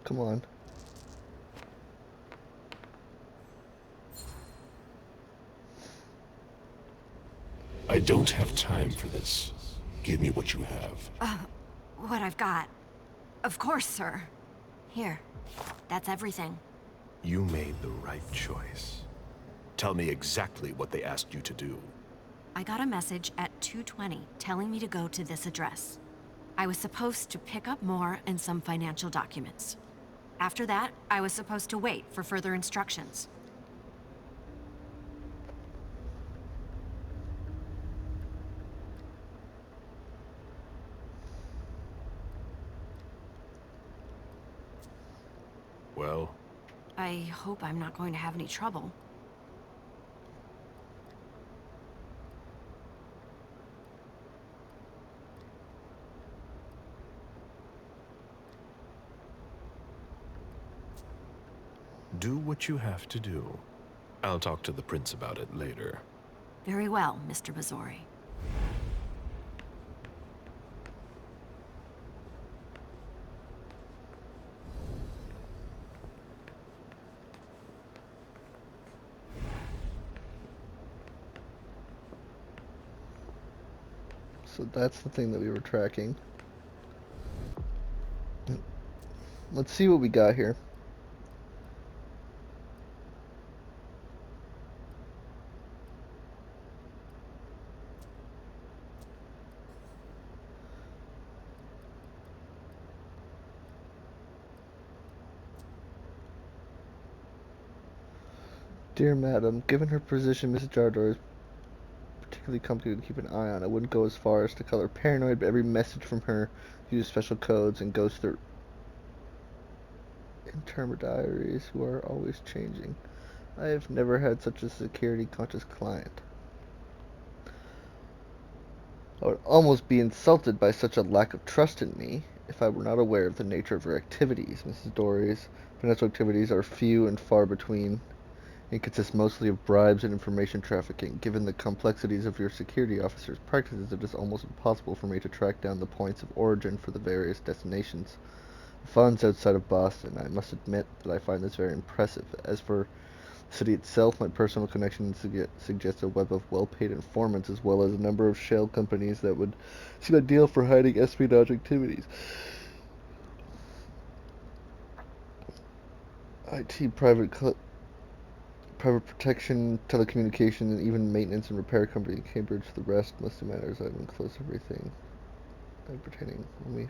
Come on. I don't have time for this. Give me what you have. What I've got. Of course, sir. Here. That's everything. You made the right choice. Tell me exactly what they asked you to do. I got a message at 2:20 telling me to go to this address. I was supposed to pick up more and some financial documents. After that, I was supposed to wait for further instructions. Well, I hope I'm not going to have any trouble. do what you have to do. I'll talk to the prince about it later. Very well, Mr. Bazori. So that's the thing that we were tracking. Let's see what we got here. Dear Madam, given her position, Mrs. Jardor is particularly complicated to keep an eye on. I wouldn't go as far as to call her paranoid, but every message from her uses special codes and goes through intermediaries who are always changing. I have never had such a security-conscious client. I would almost be insulted by such a lack of trust in me if I were not aware of the nature of her activities. Mrs. Dory's financial activities are few and far between and consist mostly of bribes and information trafficking. Given the complexities of your security officer's practices, it is almost impossible for me to track down the points of origin for the various destinations of funds outside of Boston. I must admit that I find this very impressive. As for the city itself, my personal connections suggest a web of well-paid informants as well as a number of shell companies that would seem ideal for hiding espionage activities. IT, private protection, telecommunication, and even maintenance and repair company in Cambridge. The rest must be matters I've enclosed everything pertaining when we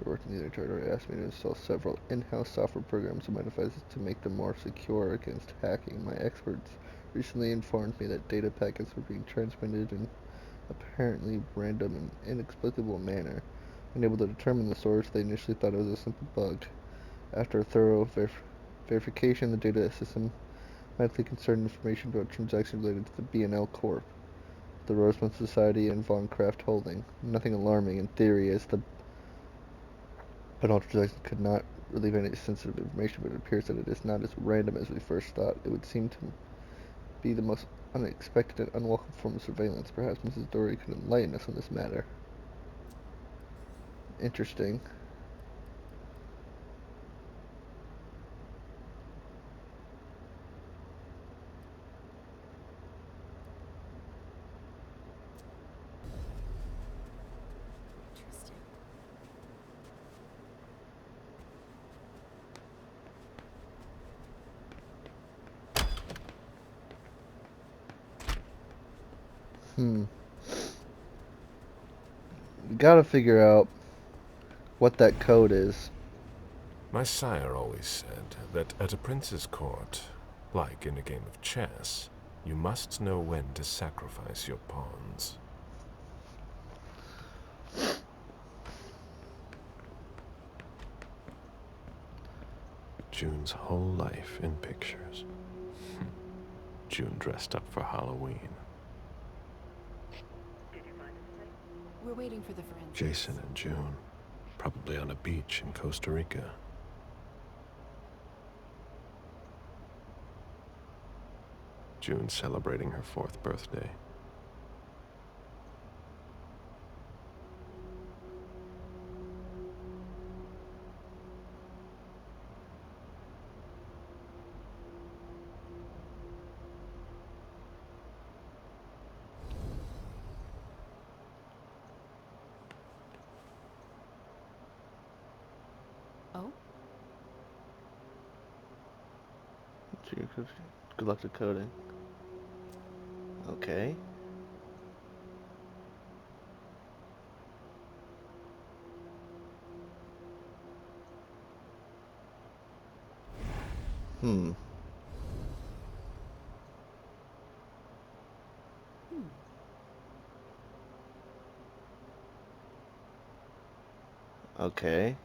worked in the other territory. Asked me to install several in-house software programs and modifies to make them more secure against hacking. My experts recently informed me that data packets were being transmitted in apparently random and inexplicable manner. Unable to determine the source, they initially thought it was a simple bug. After a thorough verification, the data system automatically concerned information about transactions related to the B&L Corp., the Roseman Society, and Von Kraft Holding. Nothing alarming in theory, as the penal transaction could not relieve any sensitive information, but it appears that it is not as random as we first thought. It would seem to be the most unexpected and unwelcome form of surveillance. Perhaps Mrs. Dory could enlighten us on this matter. Interesting. We gotta figure out what that code is. My sire always said that at a prince's court, like in a game of chess, you must know when to sacrifice your pawns. June's whole life in pictures. June dressed up for Halloween. We're waiting for the forensics. Jason and June, probably on a beach in Costa Rica. June celebrating her 4th birthday. Good luck decoding. Okay. Hmm. Okay.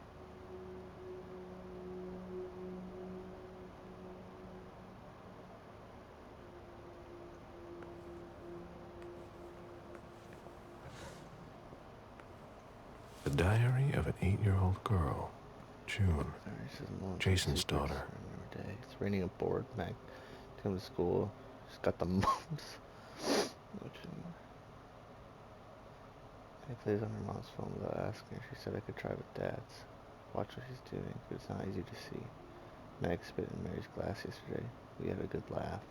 The Diary of an 8-year-old girl. June. Jason's daughter. It's raining and bored. Mag come to school. She's got the mumps. I plays on her mom's phone without asking her. She said I could try with Dad's. Watch what she's doing, but it's not easy to see. Meg spit in Mary's glass yesterday. We had a good laugh.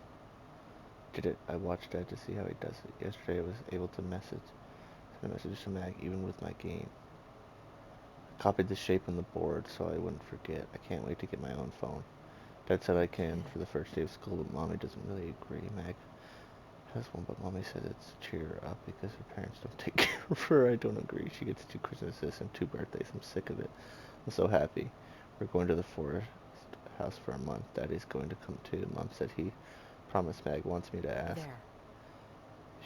I watched Dad to see how he does it. Yesterday I was able to send a message to Mag even with my game. I copied the shape on the board so I wouldn't forget. I can't wait to get my own phone. Dad said I can for the first day of school, but Mommy doesn't really agree. Mag has one, but Mommy said it's to cheer her up because her parents don't take care of her. I don't agree. She gets 2 Christmases and 2 birthdays. I'm sick of it. I'm so happy. We're going to the forest house for a month. Daddy's going to come too. Mom said he promised. Mag wants me to ask. There.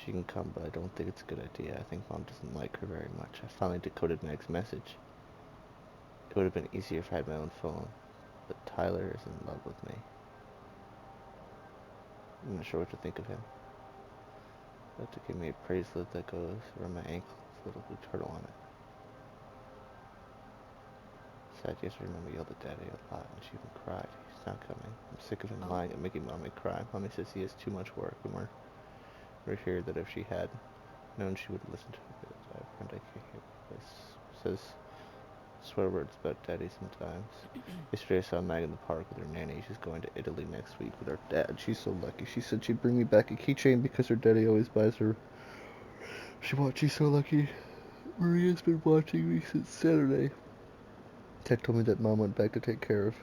She can come, but I don't think it's a good idea. I think Mom doesn't like her very much. I finally decoded Mag's message. It would have been easier if I had my own phone, but Tyler is in love with me. I'm not sure what to think of him. But to give me a bracelet that goes around my ankle with a little blue turtle on it. Sad yesterday, Mommy yelled at Daddy a lot, and she even cried. He's not coming. I'm sick of him lying and making Mommy cry. Mommy says he has too much work, and we're here that if she had known, she would listen to it. I have a friend I can't hear. Says swear words about Daddy sometimes. Yesterday I saw Mag in the park with her nanny. She's going to Italy next week with her dad. She's so lucky. She said she'd bring me back a keychain because her daddy always buys her. She's so lucky. Maria's been watching me since Saturday. Ted told me that Mom went back to take care of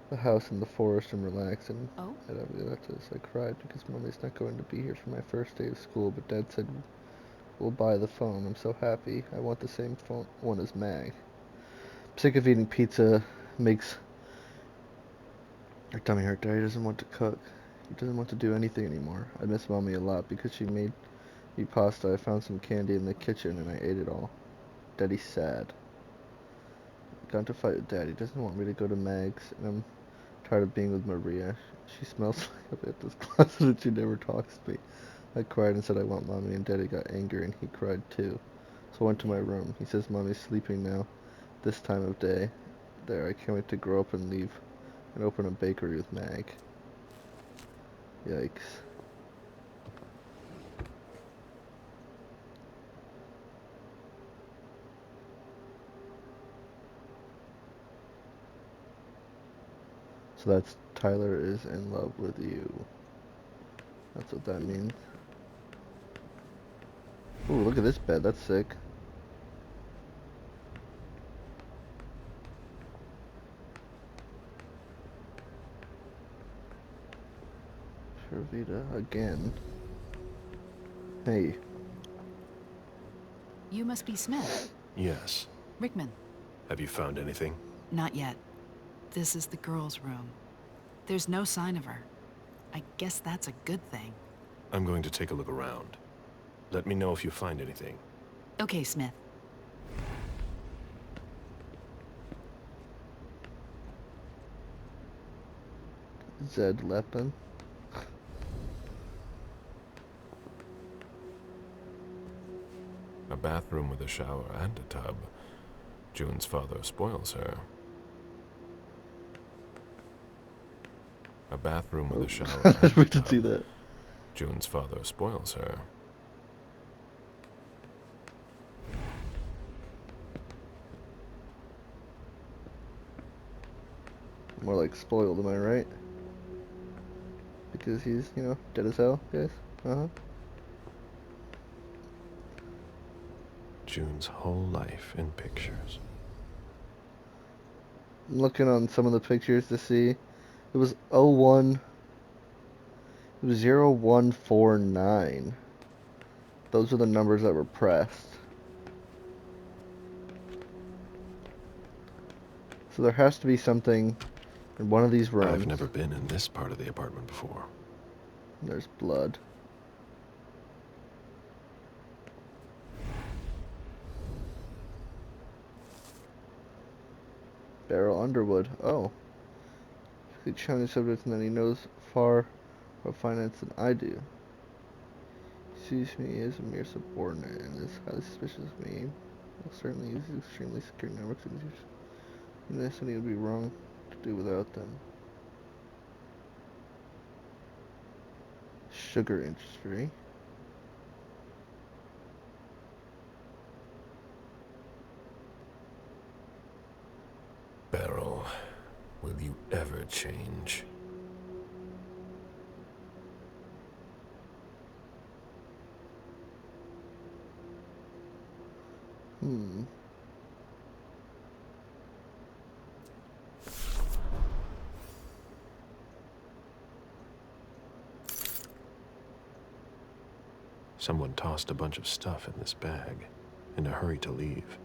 the house in the forest and relax, and I really left this. I cried because Mommy's not going to be here for my first day of school, but Dad said we'll buy the phone. I'm so happy. I want the same one as Mag. I'm sick of eating pizza. Makes her tummy hurt. Daddy doesn't want to cook. He doesn't want to do anything anymore. I miss Mommy a lot because she made me pasta. I found some candy in the kitchen and I ate it all. Daddy's sad. I've gone to fight with Daddy. He doesn't want me to go to Mag's, and I'm tired of being with Maria. She smells like a bit this closet and she never talks to me. I cried and said I want Mommy, and Daddy got angry and he cried too. So I went to my room. He says Mommy's sleeping now, this time of day. There, I can't wait to grow up and leave and open a bakery with Mag. Yikes. So that's Tyler is in love with you. That's what that means. Ooh, look at this bed. That's sick. Shervita again. Hey. You must be Smith. Yes. Rickman. Have you found anything? Not yet. This is the girls' room. There's no sign of her. I guess that's a good thing. I'm going to take a look around. Let me know if you find anything. Okay, Smith. Zed Lepin. A bathroom with a shower and a tub. June's father spoils her. A bathroom with a shower and a We did tub. see that. June's father spoils her. More like spoiled, am I right? Because he's, dead as hell, guys. Uh-huh. June's whole life in pictures. I'm looking on some of the pictures to see. It was 01 0149. Those are the numbers that were pressed. So there has to be something in one of these rooms. I've never been in this part of the apartment before. There's blood. Beryl Underwood. Oh. He's a challenging subject and then he knows far about finance than I do. He sees me as a mere subordinate and is highly suspicious of me. Well, certainly he's extremely secure networks and this and he would be wrong to do without them. Sugar industry. Beryl, will you ever change? Someone tossed a bunch of stuff in this bag, in a hurry to leave.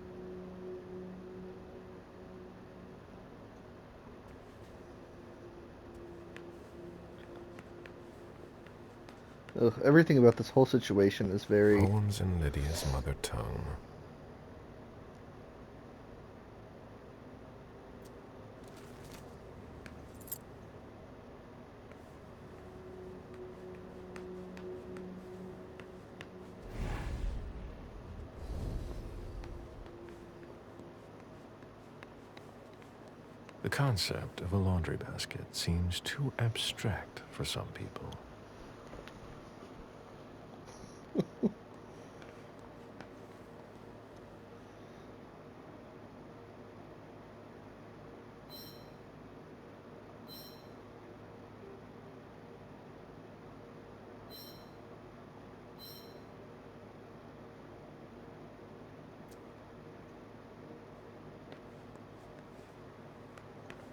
Ugh, everything about this whole situation is very... Poems in Lydia's mother tongue. The concept of a laundry basket seems too abstract for some people.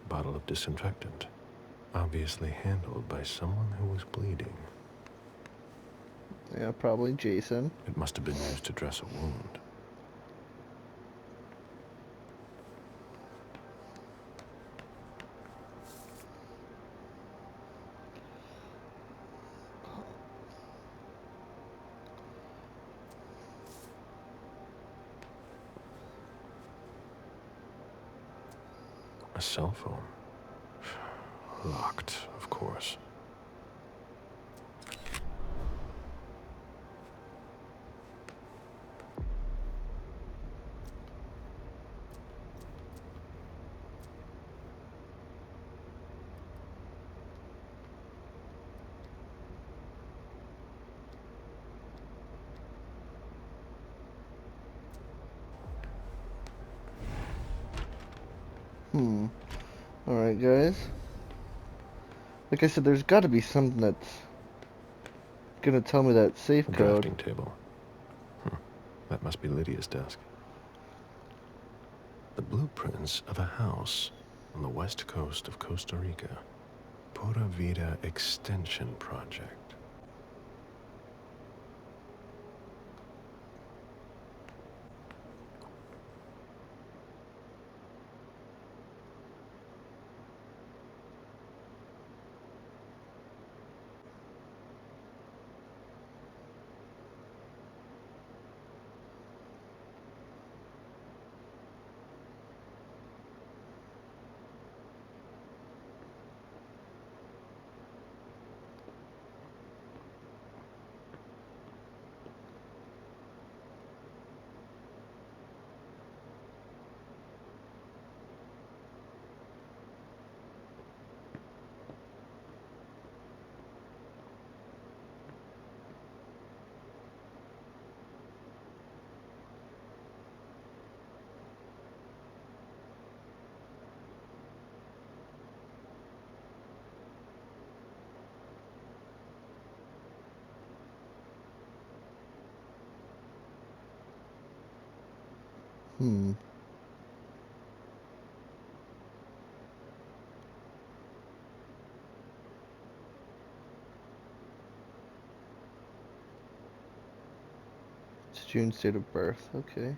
Bottle of disinfectant, obviously handled by someone who was bleeding. Yeah, probably Jason. It must have been used to dress a wound. A cell phone. Locked, of course. Alright, guys. Like I said, there's got to be something that's gonna tell me that safe code. Drafting table. That must be Lydia's desk. The blueprints of a house on the west coast of Costa Rica. Pura Vida Extension Project. June's date of birth. Okay.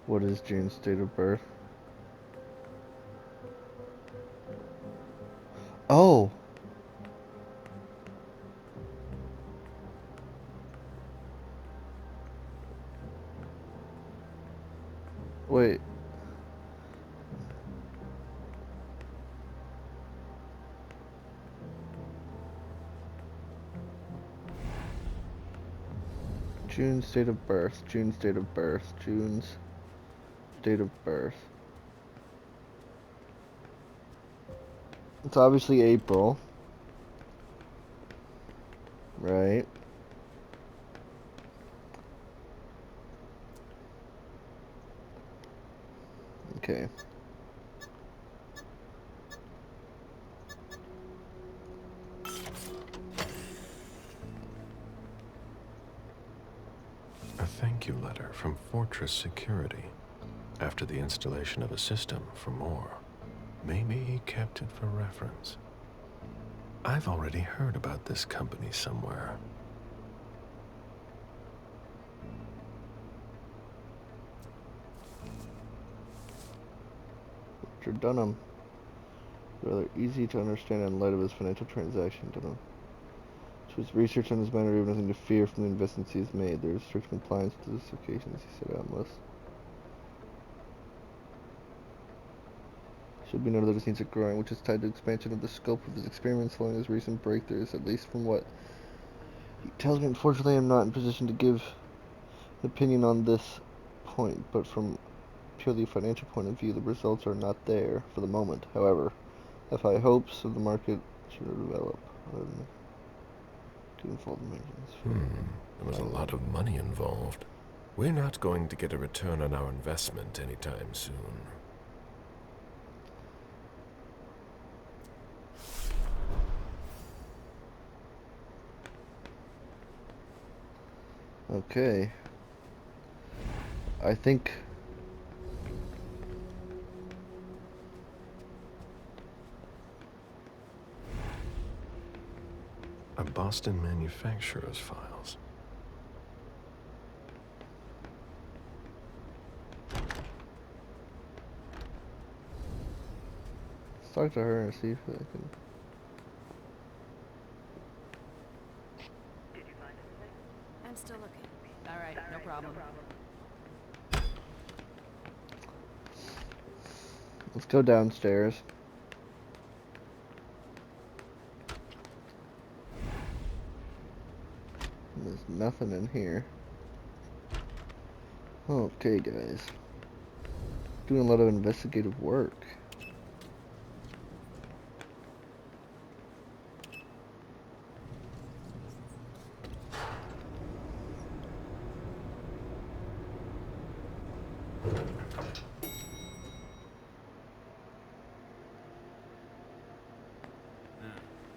What is June's date of birth? Oh! Wait. June's date of birth. June's date of birth. June's date of birth. It's obviously April. Right. Okay. A thank you letter from Fortress Security. After the installation of a system for more. Maybe he kept it for reference. I've already heard about this company somewhere. Mr. Dunham. Rather easy to understand in light of his financial transaction, Dunham. To his research on this matter, we have nothing to fear from the investments he has made. There is strict compliance to the occasions he set out must. Should be noted that his needs are growing, which is tied to expansion of the scope of his experiments following his recent breakthroughs, at least from what he tells me. Unfortunately, I am not in position to give an opinion on this point, but from purely financial point of view, the results are not there for the moment. However, I have high hopes of the market should develop. To involve maintenance. There was a lot of money involved. We're not going to get a return on our investment anytime soon. Okay. I think A Boston manufacturer's files. let's talk to her and see if I can. I'm still looking. All right, no problem. Let's go downstairs. There's nothing in here. Okay, guys. Doing a lot of investigative work.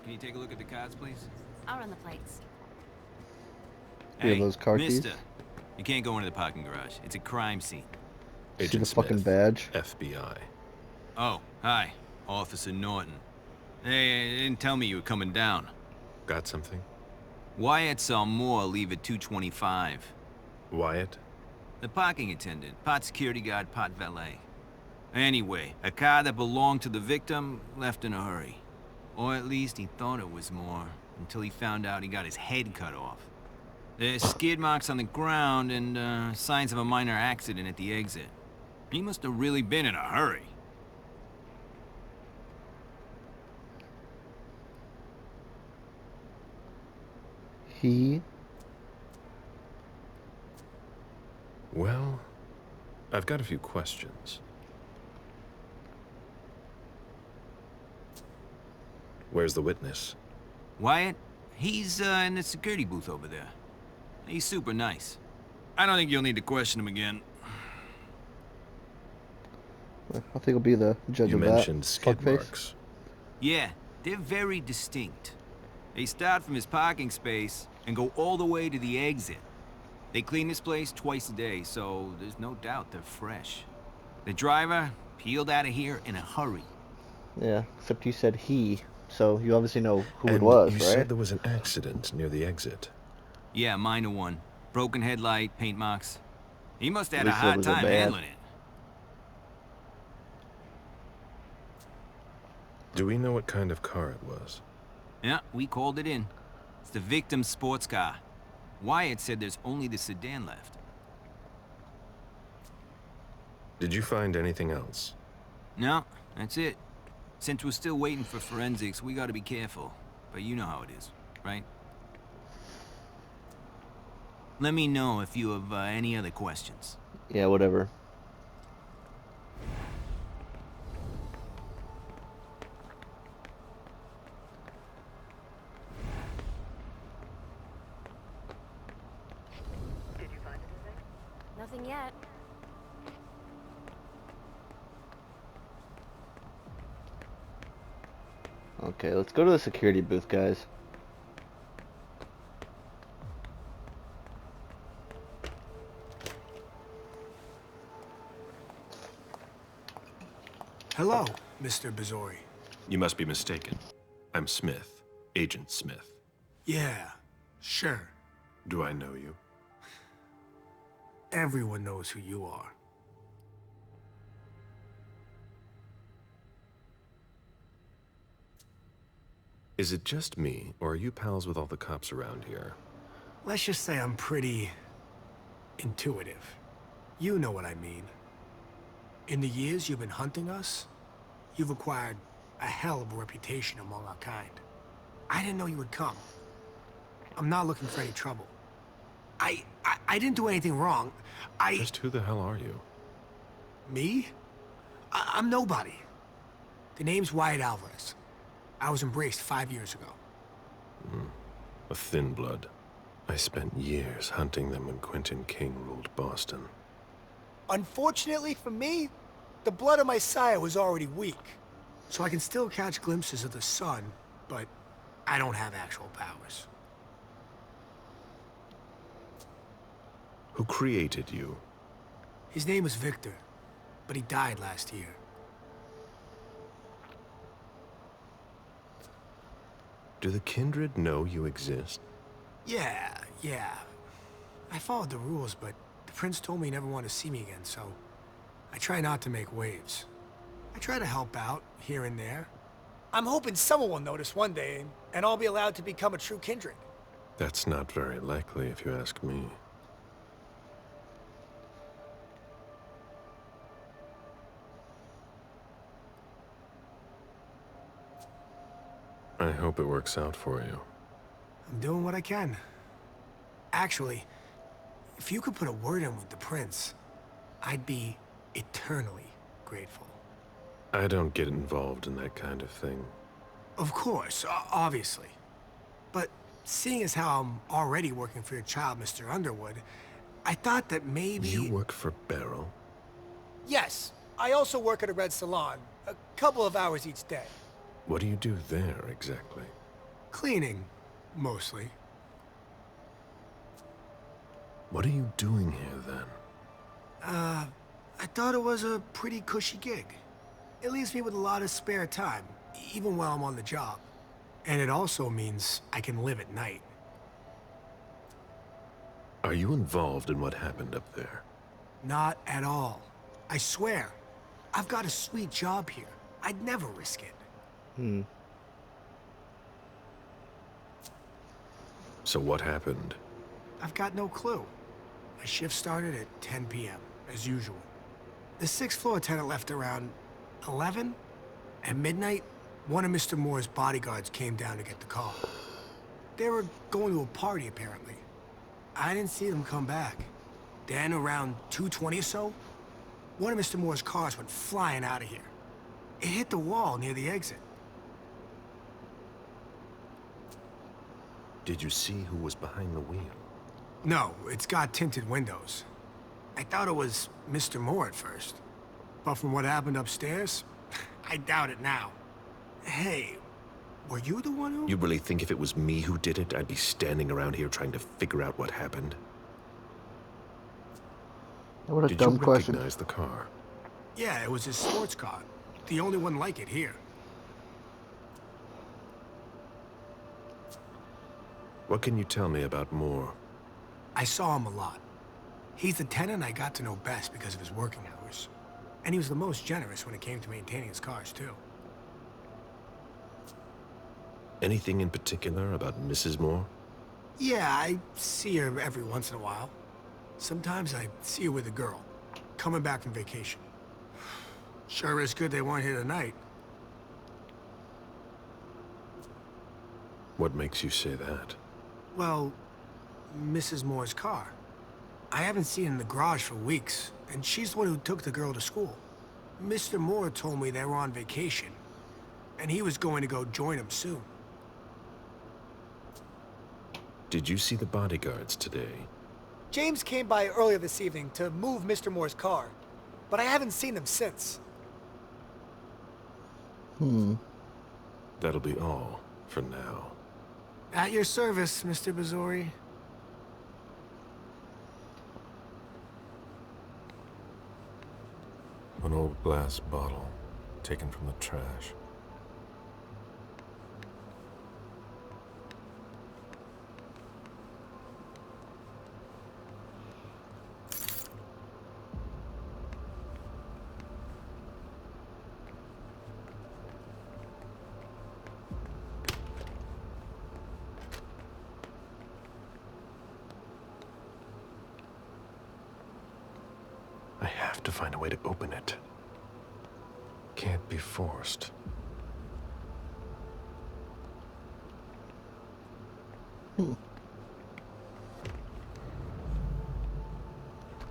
Can you take a look at the cards, please? I'll run the plates. You have those car keys? mister, you can't go into the parking garage. It's a crime scene. See Agent the fucking Smith, badge? FBI. Oh, hi. Officer Norton. Hey, you didn't tell me you were coming down. Got something? Wyatt saw Moore leave at 2:25. Wyatt? The parking attendant, part security guard, part valet. Anyway, a car that belonged to the victim left in a hurry. Or at least he thought it was Moore, until he found out he got his head cut off. There's skid marks on the ground and signs of a minor accident at the exit. He must have really been in a hurry. He? Well, I've got a few questions. Where's the witness? Wyatt? He's in the security booth over there. He's super nice. I don't think you'll need to question him again. I think I'll be the judge You of that. mentioned skid Fuckface. marks. Yeah, they're very distinct. They start from his parking space and go all the way to the exit. They clean this place twice a day, so there's no doubt they're fresh. The driver peeled out of here in a hurry. Yeah, except you said he, so you obviously know who it And was, you right? said there was an accident near the exit. Yeah, minor one. Broken headlight, paint marks. He must have At had a least it hard wasn't time bad. handling it. Do we know what kind of car it was? Yeah, we called it in. It's the victim's sports car. Wyatt said there's only the sedan left. Did you find anything else? No, that's it. Since we're still waiting for forensics, we gotta be careful. But you know how it is, right? Let me know if you have any other questions. Yeah, whatever. Did you find anything? Nothing yet. Okay, let's go to the security booth, guys. Hello, Mr. Bizori. You must be mistaken. I'm Smith, Agent Smith. Yeah, sure. Do I know you? Everyone knows who you are. Is it just me, or are you pals with all the cops around here? Let's just say I'm pretty intuitive. You know what I mean. In the years you've been hunting us, you've acquired a hell of a reputation among our kind. I didn't know you would come. I'm not looking for any trouble. I didn't do anything wrong. Just who the hell are you? Me? I'm nobody. The name's Wyatt Alvarez. I was embraced 5 years ago. A thin blood. I spent years hunting them when Quentin King ruled Boston. Unfortunately for me, the blood of my sire was already weak. So I can still catch glimpses of the sun, but I don't have actual powers. Who created you? His name was Victor, but he died last year. Do the Kindred know you exist? Yeah. I followed the rules, but the prince told me he never wanted to see me again, so I try not to make waves. I try to help out, here and there. I'm hoping someone will notice one day, and I'll be allowed to become a true kindred. That's not very likely, if you ask me. I hope it works out for you. I'm doing what I can. Actually, if you could put a word in with the prince, I'd be eternally grateful. I don't get involved in that kind of thing. Of course, obviously. But seeing as how I'm already working for your child, Mr. Underwood, I thought that maybe... You work for Beryl? Yes, I also work at a red salon, a couple of hours each day. What do you do there, exactly? Cleaning, mostly. What are you doing here, then? I thought it was a pretty cushy gig. It leaves me with a lot of spare time, even while I'm on the job. And it also means I can live at night. Are you involved in what happened up there? Not at all. I swear. I've got a sweet job here. I'd never risk it. So what happened? I've got no clue. My shift started at 10 p.m., as usual. The 6th floor attendant left around 11. At midnight, one of Mr. Moore's bodyguards came down to get the car. They were going to a party, apparently. I didn't see them come back. Then, around 2:20 or so, one of Mr. Moore's cars went flying out of here. It hit the wall near the exit. Did you see who was behind the wheel? No, it's got tinted windows. I thought it was Mr. Moore at first. But from what happened upstairs, I doubt it now. Hey, were you the one who... You really think if it was me who did it, I'd be standing around here trying to figure out what happened? What a Did you dumb question. recognize the car? Yeah, it was his sports car. The only one like it here. What can you tell me about Moore? I saw him a lot. He's the tenant I got to know best because of his working hours. And he was the most generous when it came to maintaining his cars, too. Anything in particular about Mrs. Moore? Yeah, I see her every once in a while. Sometimes I see her with a girl, coming back from vacation. Sure is good they weren't here tonight. What makes you say that? Well, Mrs. Moore's car. I haven't seen it in the garage for weeks, and she's the one who took the girl to school. Mr. Moore told me they were on vacation, and he was going to go join them soon. Did you see the bodyguards today? James came by earlier this evening to move Mr. Moore's car, but I haven't seen them since. That'll be all for now. At your service, Mr. Bazzori. An old glass bottle taken from the trash. I have to find a way to open it. Can't be forced.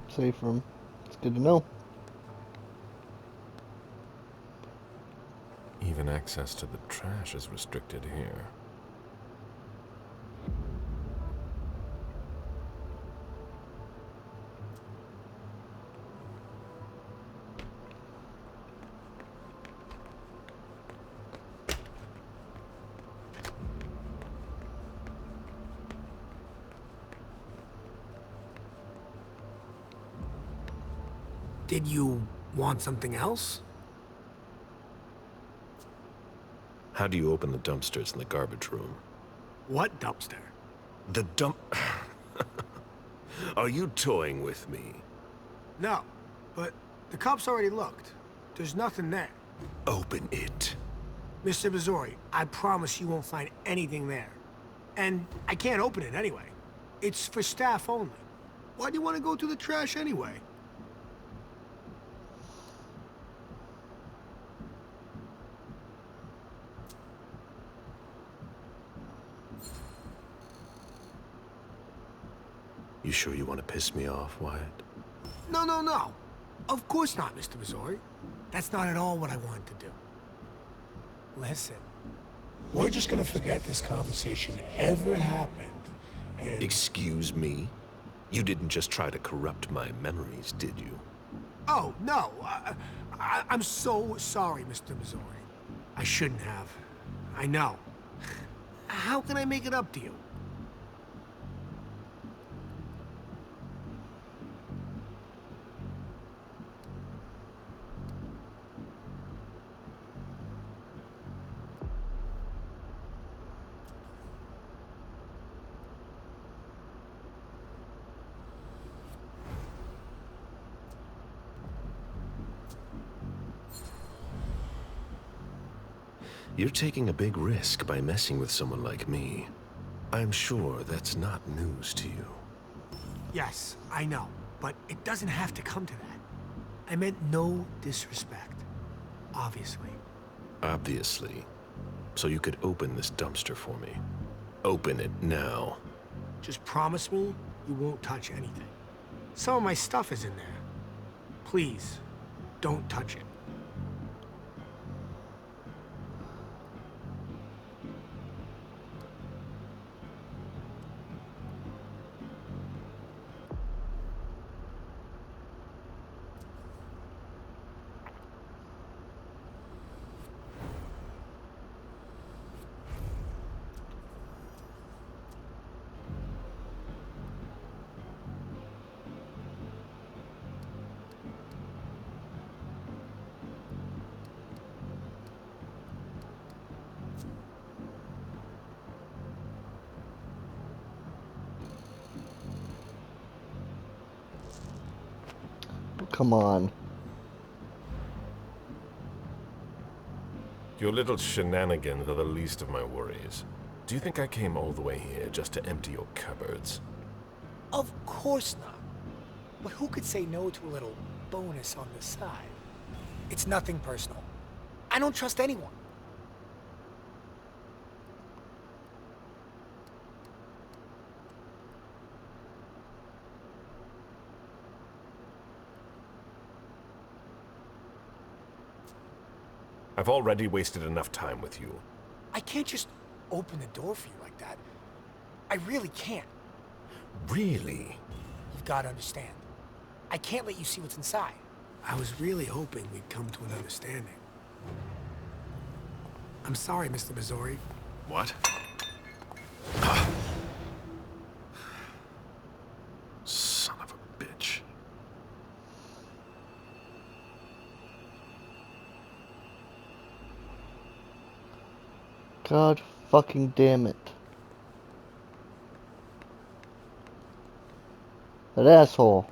Safe room. It's good to know. Even access to the trash is restricted here. Did you want something else? How do you open the dumpsters in the garbage room? What dumpster? The dump... Are you toying with me? No, but the cops already looked. There's nothing there. Open it. Mr. Bazzori, I promise you won't find anything there. And I can't open it anyway. It's for staff only. Why do you want to go through the trash anyway? You sure you want to piss me off, Wyatt? No, no, no. Of course not, Mr. Bazzori. That's not at all what I wanted to do. Listen, we're just gonna forget this conversation ever happened. And... Excuse me? You didn't just try to corrupt my memories, did you? Oh, no. I'm so sorry, Mr. Bazzori. I shouldn't have. I know. How can I make it up to you? You're taking a big risk by messing with someone like me. I'm sure that's not news to you. Yes, I know, but it doesn't have to come to that. I meant no disrespect, obviously. Obviously. So you could open this dumpster for me. Open it now. Just promise me you won't touch anything. Some of my stuff is in there. Please, don't touch it. come on. Your little shenanigans are the least of my worries. Do you think I came all the way here just to empty your cupboards? Of course not. But who could say no to a little bonus on the side? It's nothing personal. I don't trust anyone. I've already wasted enough time with you. I can't just open the door for you like that. I really can't. Really? You've got to understand. I can't let you see what's inside. I was really hoping we'd come to an understanding. I'm sorry, Mr. Missouri. What? Son of a bitch. God fucking damn it. That asshole.